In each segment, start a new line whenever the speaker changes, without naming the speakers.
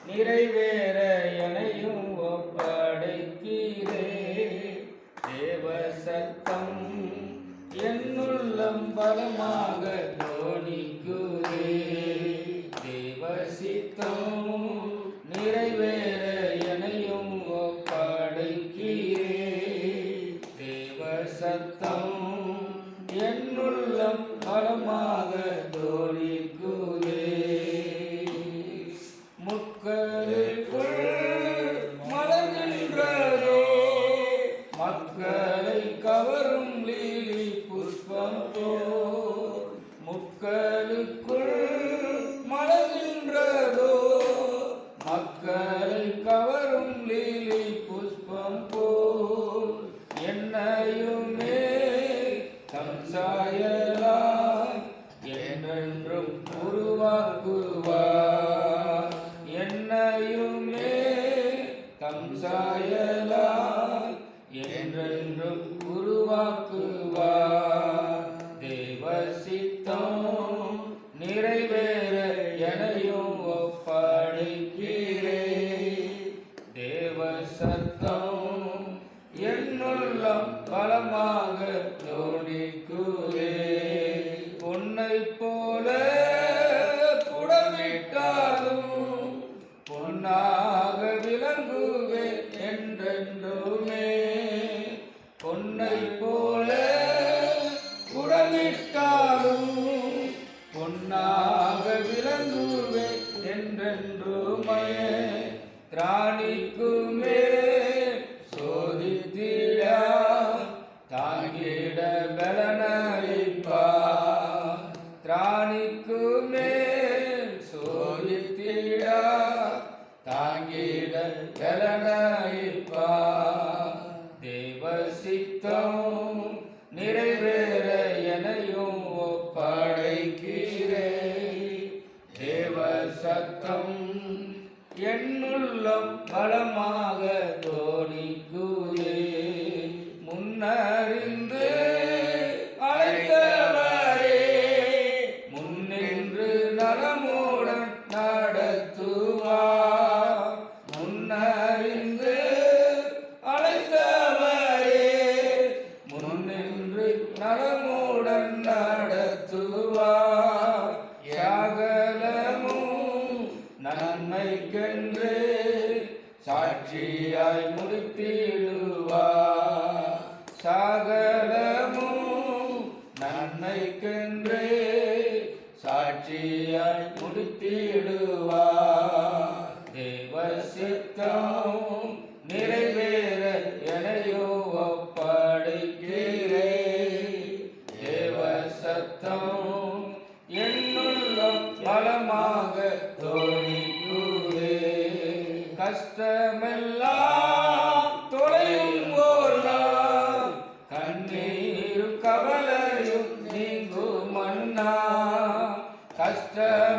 நிறைவேற எனையும் ஒப்படைக்கிறே. தேவ சத்தம் என்னுள்ளம் பலமாக தோணிக்குதே. தேவ சித்தம் நிறைவேற எனையும் ஒப்படைக்கிறே. தேவ சத்தம் என்னுள்ளம் பலமாக தோணிக்குதே. முக்களுக்குள் மலர்கின்றதோ மக்களை கவரும் லீலி புஷ்பம் போல். முக்களுக்குள் மலர்கின்றதோ மக்களை கவரும் லீலி புஷ்பம் போல். என்னையுமே தம் சாயலாய் என்றென்றும் உருவாக்குவார். என்னையுமே தம் சாயலாய் என்றென்றும் உருவாக்குவார். தேவ சித்தம் நிறைவேற எனையும் ஒப்படைக்கிறே. தேவ சத்தம் என்னுள்ளம் பலமாக தோணிக்குதே. பொன்னை போல புடமிட்டாலும் பொன்னாக விளங்குவே என்றென்றுமே. பொன்னை போல புடமிட்டாலும் பொன்னாக விளங்குவே என்றென்றுமே. திராணிக்குமே சோதித்திடா தாங்கிட பலனளிப்பார். திராணிக்குமே சோதித்திடா தாங்கிட பலனளிப்பார். தேவ சித்தம் நிறைவேற எனையும் ஒப்படைக்கிறே. தேவ சத்தம் என்னுள்ளம் பலமாக தோணிக்குதே. முன்னறிந்து அழைத்தவரே முன்னின்று நலமுடன் நடத்துவார். முன்னறிந்து அழைத்தவரே முன்னின்று நலமுடன் நடத்துவார். சகலமும் நன்மைக்கென்று சாட்சியாய் முடித்திடுவார். சகலமும் நன்மைக்கென்று சாட்சியாய் முடித்திடுவார். தேவ சித்தம் நிறைவேற எனையோ ஒப்படைக்கிறே. தேவ சத்தம் என்னுள்ளம் பலமாக தோணிக்குதே. கஷ்டமெல்லாம் தொலையும் போர் நாள் கண்ணீரும் கவலையும் நீங்கும் அண்ணா.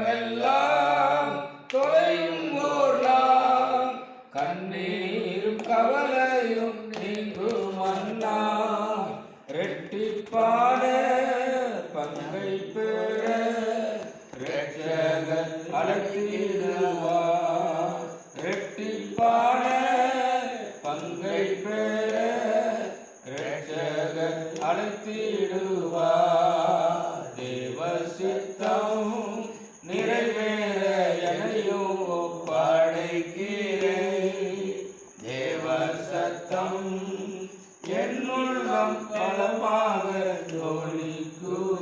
கஷ்டமெல்லாம் தொலையும் போர் நாள் கண்ணீரும் கவலையும் நீங்கும் அண்ணா. ரெட்டிப்பான பங்கை பெற இரட்சகர் அழைத்திடுவார். ரெட்டிப்பான பங்கை பெற இரட்சகர் அழைத்திடுவார். தேவ சித்தம் நிறைவேற எனையும் ஒப்படைக்கிறே. தேவ சத்தம் என்னுள்ளம் பலமாக தோணிக்குதே.